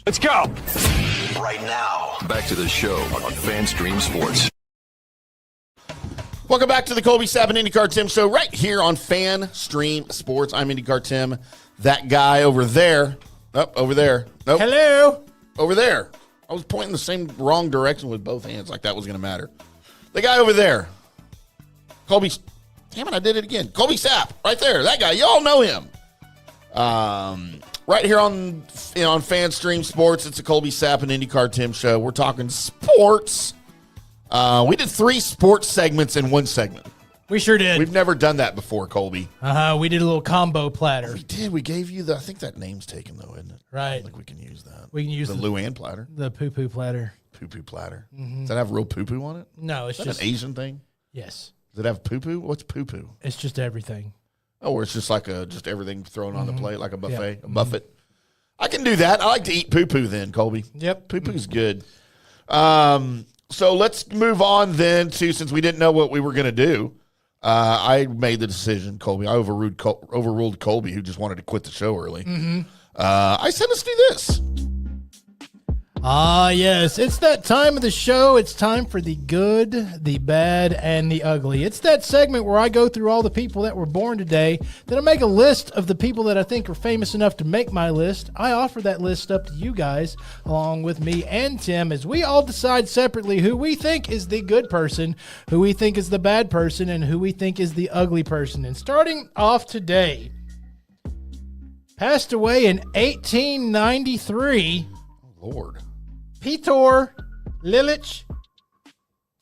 Let's go. Right now, back to the show on FanStream Sports. Welcome back to the Colby Sapp and IndyCarTim Show right here on FanStream Sports. I'm IndyCarTim. That guy over there. Oh, over there. Nope. Hello. Over there. I was pointing the same wrong direction with both hands like that was going to matter. The guy over there. Colby. Damn it, I did it again. Colby Sapp. Right there. That guy. Y'all know him. Right here on FanStream Sports. It's a Colby Sapp and IndyCarTim Show. We're talking sports. We did 3 sports segments in one segment. We sure did. We've never done that before, Colby. We did a little combo platter. We did. We gave you I think that name's taken, though, isn't it? Right. I think we can use that. We can use the Luann platter. The poo-poo platter. Poo-poo platter. Does that have real poo-poo on it? No, it's Is that just an Asian thing? Yes. Does it have poo-poo? What's poo-poo? It's just everything. Oh, where it's just like just everything thrown on the plate, like a buffet, a buffet. I can do that. I like to eat poo-poo then, Colby. Yep. Poo-poo's good. So let's move on then to, since we didn't know what we were going to do, I made the decision, Colby. I overruled Colby, who just wanted to quit the show early. I said, let's do this. Ah, yes. It's that time of the show. It's time for the good, the bad, and the ugly. It's that segment where I go through all the people that were born today. Then I make a list of the people that I think are famous enough to make my list. I offer that list up to you guys, along with me and Tim, as we all decide separately who we think is the good person, who we think is the bad person, and who we think is the ugly person. And starting off today, passed away in 1893. Lord. Peter Lilich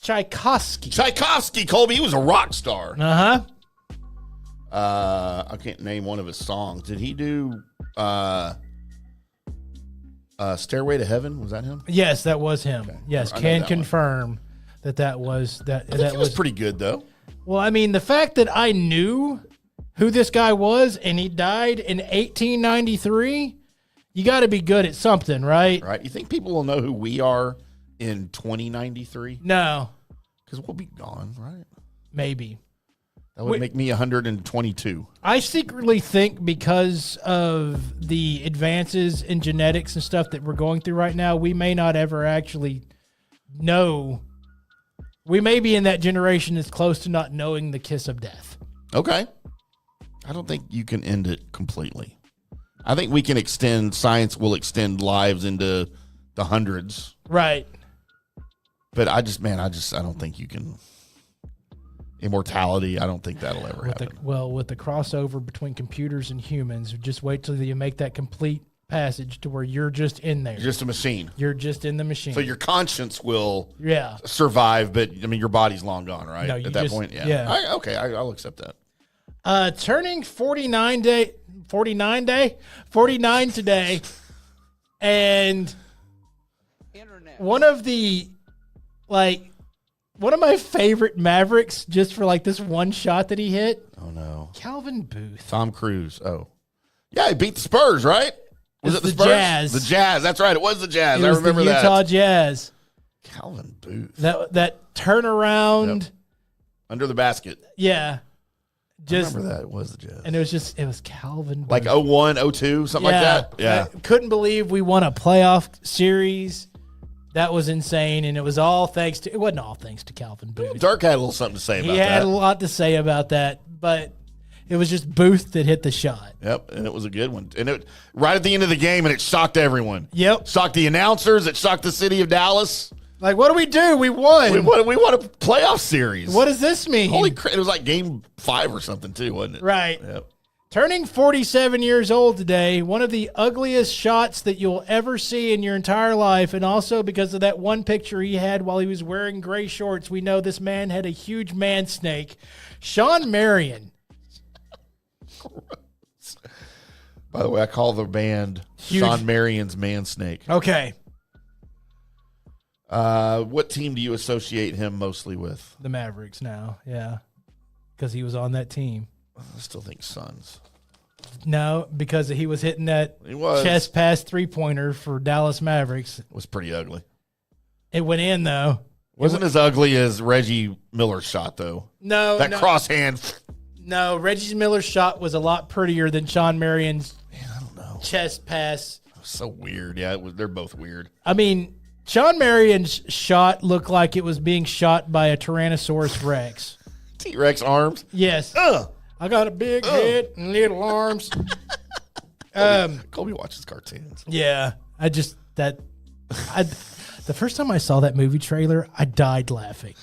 Tchaikovsky. Tchaikovsky, Colby, he was a rock star. Uh-huh. I can't name one of his songs. Did he do Stairway to Heaven? Was that him? Yes, that was him. Okay. Yes, can confirm that was that. That was pretty good though. Well, I mean, the fact that I knew who this guy was and he died in 1893. You got to be good at something, right? Right. You think people will know who we are in 2093? No. Because we'll be gone, right? Maybe. That would make me 122. I secretly think because of the advances in genetics and stuff that we're going through right now, we may not ever actually know. We may be in that generation that's close to not knowing the kiss of death. Okay. I don't think you can end it completely. I think we can science will extend lives into the hundreds. Right. But I don't think you can. Immortality, I don't think that'll ever happen. With the crossover between computers and humans, just wait till you make that complete passage to where you're just in there. You're just a machine. You're just in the machine. So your conscience will survive, but, I mean, your body's long gone, right? No, at that point, yeah. Yeah. I'll accept that. Turning 49 today, and one of my favorite Mavericks, just for like this one shot that he hit. Oh no, Calvin Booth, Tom Cruise. Oh, yeah, he beat the Spurs, right? Was it the Spurs? Jazz? The Jazz. That's right. It was the Jazz. I remember that. Utah Jazz. Calvin Booth. That turnaround under the basket. Yeah. I remember that. It was the Jazz. And it was Calvin Booth. Like 01, 02, something like that? Yeah. I couldn't believe we won a playoff series. That was insane, and it wasn't all thanks to Calvin Booth. Dirk had a little something to say about that. He had a lot to say about that, but it was just Booth that hit the shot. Yep, and it was a good one. And it right at the end of the game, and it shocked everyone. Yep. Shocked the announcers. It shocked the city of Dallas. Like, what do we do? We won. We won a playoff series. What does this mean? Holy crap. It was like game 5 or something, too, wasn't it? Right. Yep. Turning 47 years old today, one of the ugliest shots that you'll ever see in your entire life, and also because of that one picture he had while he was wearing gray shorts, we know this man had a huge man snake. Shawn Marion. By the way, I call the band Shawn Marion's Man Snake. Okay. What team do you associate him mostly with? The Mavericks now, yeah. Because he was on that team. I still think Suns. No, because he was hitting that chest pass three-pointer for Dallas Mavericks. It was pretty ugly. It went in, though. Wasn't as ugly as Reggie Miller's shot, though. No. That cross hand. No, Reggie Miller's shot was a lot prettier than Shawn Marion's chest pass. So weird. Yeah, they're both weird. I mean, Shawn Marion's shot looked like it was being shot by a Tyrannosaurus Rex. T-Rex arms? Yes. I got a big head and little arms. Colby watches cartoons. Yeah. The first time I saw that movie trailer, I died laughing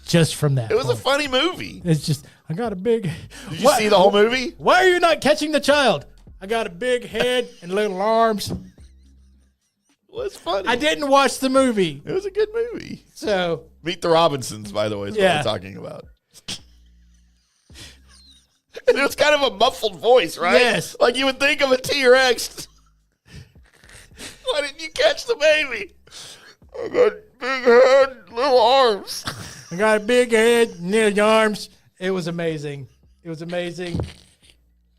just from that. It was a funny movie. It's just, I got a big... Did you see the whole movie? Why are you not catching the child? I got a big head and little arms. It was funny. I didn't watch the movie. It was a good movie. So... Meet the Robinsons, by the way, is what we're talking about. And it was kind of a muffled voice, right? Yes. Like you would think of a T-Rex. Why didn't you catch the baby? I got a big head, little arms. I got a big head and little arms. It was amazing. It was amazing.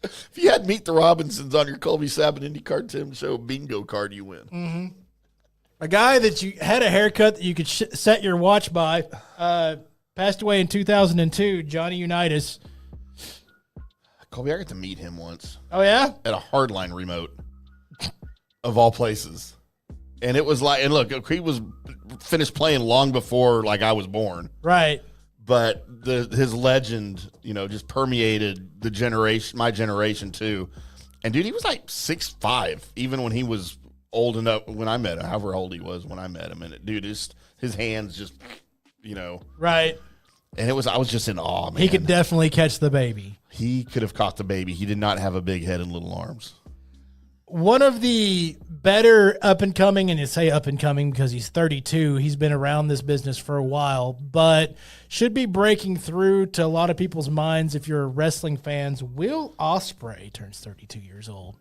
If you had Meet the Robinsons on your Colby Sapp and IndyCarTim show bingo card, you win. Mm-hmm. A guy that you had a haircut that you could set your watch by passed away in 2002, Johnny Unitas. Colby, I got to meet him once. Oh, yeah? At a hardline remote, of all places. And it was like, and look, he was finished playing long before like I was born. Right. But his legend, just permeated my generation too. And dude, he was like 6'5", even when he was old enough when I met him, however old he was when I met him. And dude, his hands just, Right. And I was just in awe, man. He could definitely catch the baby. He could have caught the baby. He did not have a big head and little arms. One of the better up-and-coming, and you say up-and-coming because he's 32. He's been around this business for a while, but should be breaking through to a lot of people's minds if you're wrestling fans. Will Ospreay turns 32 years old.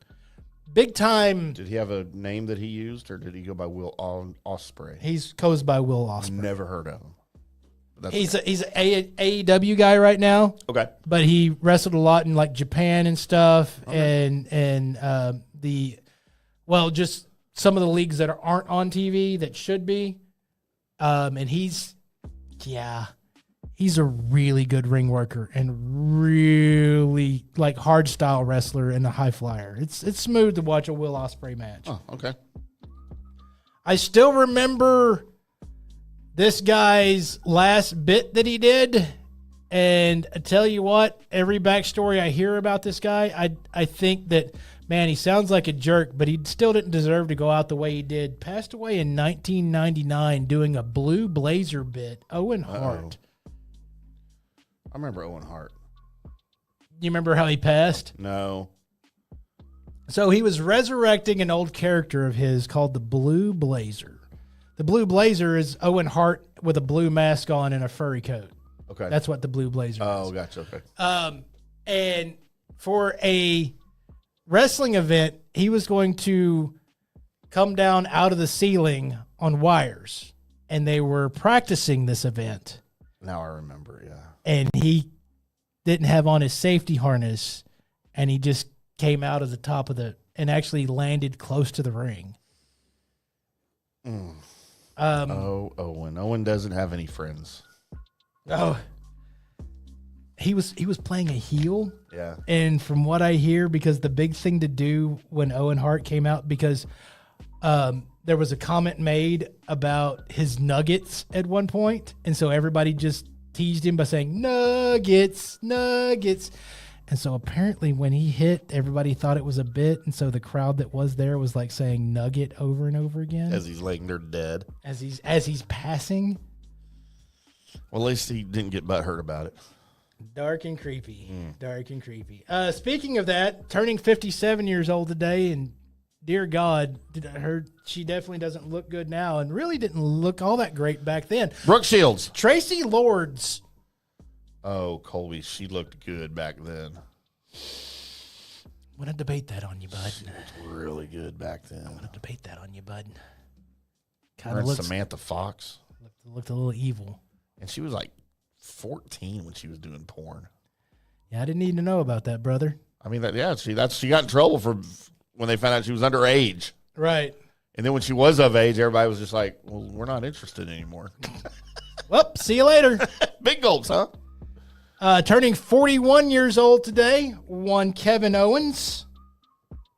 Big time. Did he have a name that he used, or did he go by Will Ospreay? He goes by Will Ospreay. Never heard of him. He's an AEW guy right now. Okay. But he wrestled a lot in like Japan and stuff, and just some of the leagues that aren't on TV that should be. And he's a really good ring worker and really like hard style wrestler and a high flyer. It's smooth to watch a Will Ospreay match. Oh, okay. I still remember this guy's last bit that he did, and I tell you what, every backstory I hear about this guy, I think that, man, he sounds like a jerk, but he still didn't deserve to go out the way he did. Passed away in 1999 doing a Blue Blazer bit. Owen Hart. I remember Owen Hart. You remember how he passed? No. So he was resurrecting an old character of his called the Blue Blazer. The Blue Blazer is Owen Hart with a blue mask on and a furry coat. Okay. That's what the Blue Blazer is. Oh, gotcha. Okay. And for a wrestling event, he was going to come down out of the ceiling on wires, and they were practicing this event. Now I remember, yeah. And he didn't have on his safety harness, and he just came out of the top of and actually landed close to the ring. Owen. Owen doesn't have any friends. Oh, he was playing a heel. Yeah. And from what I hear, because the big thing to do when Owen Hart came out, because there was a comment made about his nuggets at one point, and so everybody just teased him by saying nuggets. And so apparently when he hit, everybody thought it was a bit, and so the crowd that was there was like saying nugget over and over again. As he's laying there dead. As he's passing. Well, at least he didn't get butthurt about it. Dark and creepy. Dark and creepy. Speaking of that, turning 57 years old today, and dear God, I heard she definitely doesn't look good now and really didn't look all that great back then. Brooke Shields. Tracy Lords. Oh, Colby, she looked good back then. I'm going to debate that on you, bud. She looked really good back then. I'm going to debate that on you, bud. Kind of Samantha Fox. Looked a little evil. And she was like 14 when she was doing porn. Yeah, I didn't need to know about that, brother. I mean, she got in trouble for when they found out she was underage. Right. And then when she was of age, everybody was just like, well, we're not interested anymore. Well, see you later. Big gulps, huh? Turning 41 years old today, one Kevin Owens.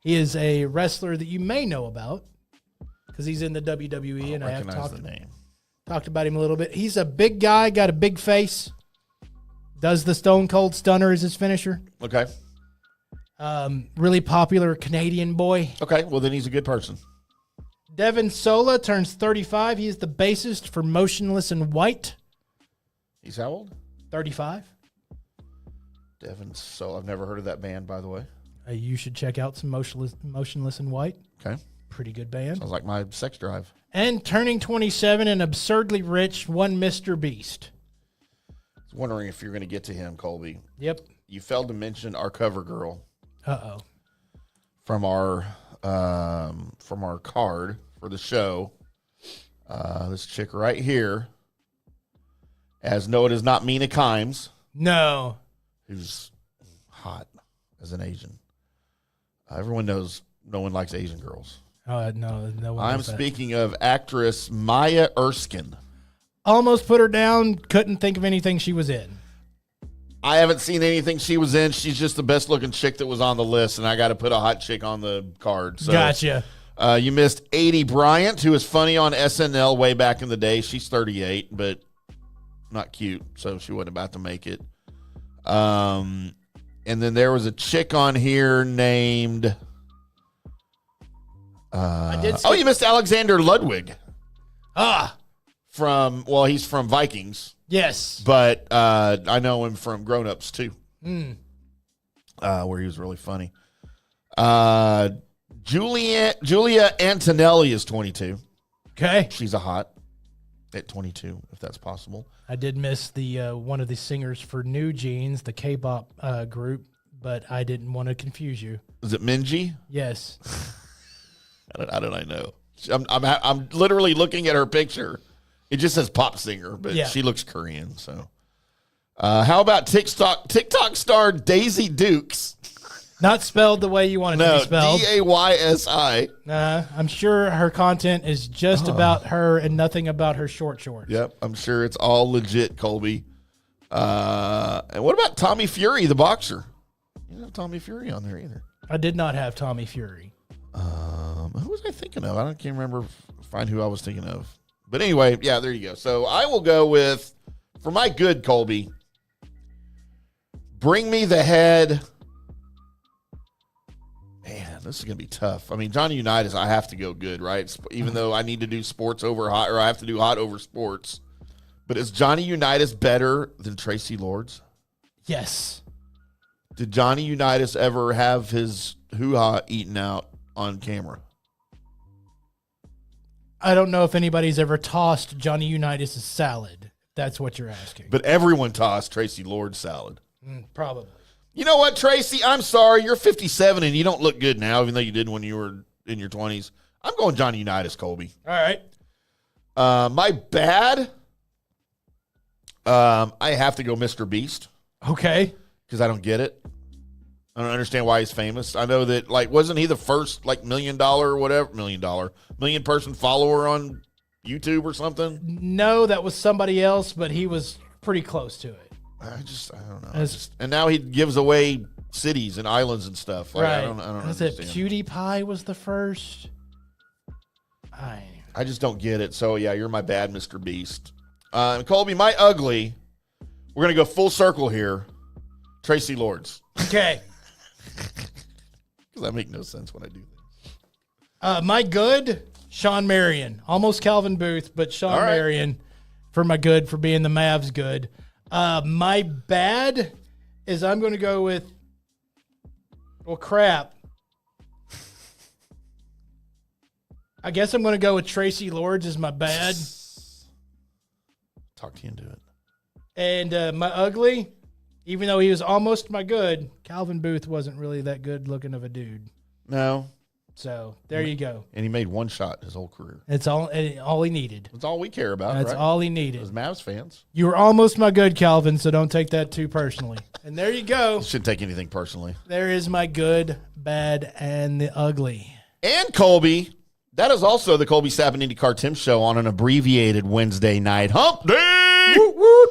He is a wrestler that you may know about because he's in the WWE, and I have talked about him a little bit. He's a big guy, got a big face, does the Stone Cold Stunner as his finisher. Okay. Really popular Canadian boy. Okay, well, then he's a good person. Devin Sola turns 35. He is the bassist for Motionless in White. He's how old? 35. Devin Sola. I've never heard of that band, by the way. You should check out some Motionless in White. Okay. Pretty good band. Sounds like my sex drive. And turning 27 and absurdly rich, one Mr. Beast. I was wondering if you're going to get to him, Colby. Yep. You failed to mention our cover girl. Uh-oh. From our card for the show. This chick right here. As no, it is not Mina Kimes. No. Who's hot as an Asian. Everyone knows no one likes Asian girls. No one. I'm speaking of actress Maya Erskine. Almost put her down. Couldn't think of anything she was in. I haven't seen anything she was in. She's just the best looking chick that was on the list, and I got to put a hot chick on the card. So, gotcha. You missed 80 Bryant, who was funny on SNL way back in the day. She's 38, but not cute, so she wasn't about to make it. And then there was a chick on here named... you missed Alexander Ludwig. He's from Vikings. Yes. But I know him from Grown Ups, too. Where he was really funny. Julia Antonelli is 22. Okay. She's a hot at 22, if that's possible. I did miss the one of the singers for New Jeans, the K-pop group, but I didn't want to confuse you. Is it Minji? Yes. How did I know? I'm literally looking at her picture. It just says pop singer, but she looks Korean. So, how about TikTok star Daisy Dukes? Not spelled the way you want it to be spelled. Daysi. I'm sure her content is just about her and nothing about her short shorts. Yep, I'm sure it's all legit, Colby. And what about Tommy Fury, the boxer? You don't have Tommy Fury on there either. I did not have Tommy Fury. Who was I thinking of? I can't remember. Find who I was thinking of. But anyway, yeah, there you go. So I will go with, for my good, Colby, bring me the head. Man, this is going to be tough. I mean, Johnny Unitas, I have to go good, right? Even though I need to do sports over hot, or I have to do hot over sports. But is Johnny Unitas better than Tracy Lords? Yes. Did Johnny Unitas ever have his hoo-ha eaten out on camera? I don't know if anybody's ever tossed Johnny Unitas' salad. That's what you're asking. But everyone tossed Tracy Lord's salad. Probably. You know what, Tracy? I'm sorry. You're 57 and you don't look good now, even though you did when you were in your 20s. I'm going Johnny Unitas, Colby. All right. My bad, I have to go Mr. Beast. Okay. Because I don't get it. I don't understand why he's famous. I know that, wasn't he the first, $1 million person follower on YouTube or something? No, that was somebody else, but he was pretty close to it. I don't know. And now he gives away cities and islands and stuff. Right. I don't was understand. it PewDiePie was the first? I just don't get it. So, yeah, you're my bad, Mr. Beast. Colby, my ugly, we're going to go full circle here. Tracy Lords. Okay. Because that make no sense when I do that. My good, Sean Marion. Almost Calvin Booth, but Sean Marion for my good, for being the Mavs good. My bad is I'm going to go with, crap. I guess I'm going to go with Tracy Lords as my bad. Talk you into it. And my ugly, even though he was almost my good, Calvin Booth wasn't really that good looking of a dude. No. So there you go. And he made one shot his whole career. It's all he needed. That's all we care about. That's all he needed. As Mavs fans. You were almost my good, Calvin, so don't take that too personally. And there you go. Shouldn't take anything personally. There is my good, bad, and the ugly. And Colby, that is also the Colby Sapp and IndyCarTim show on an abbreviated Wednesday night hump day. Woo, woo.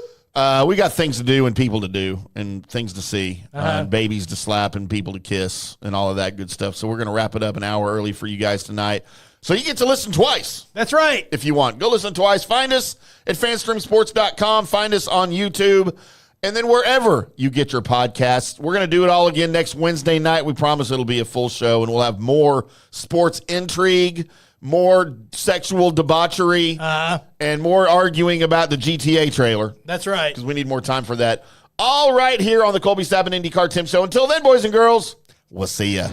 We got things to do and people to do and things to see, and babies to slap and people to kiss and all of that good stuff. So we're going to wrap it up an hour early for you guys tonight. So you get to listen twice. That's right. If you want. Go listen twice. Find us at fanstreamsports.com. Find us on YouTube. And then wherever you get your podcasts. We're going to do it all again next Wednesday night. We promise it'll be a full show, and we'll have more sports intrigue, more sexual debauchery, and more arguing about the GTA trailer. That's right. Because we need more time for that. All right here on the Colby Sapp and IndyCarTim show. Until then, boys and girls, we'll see ya.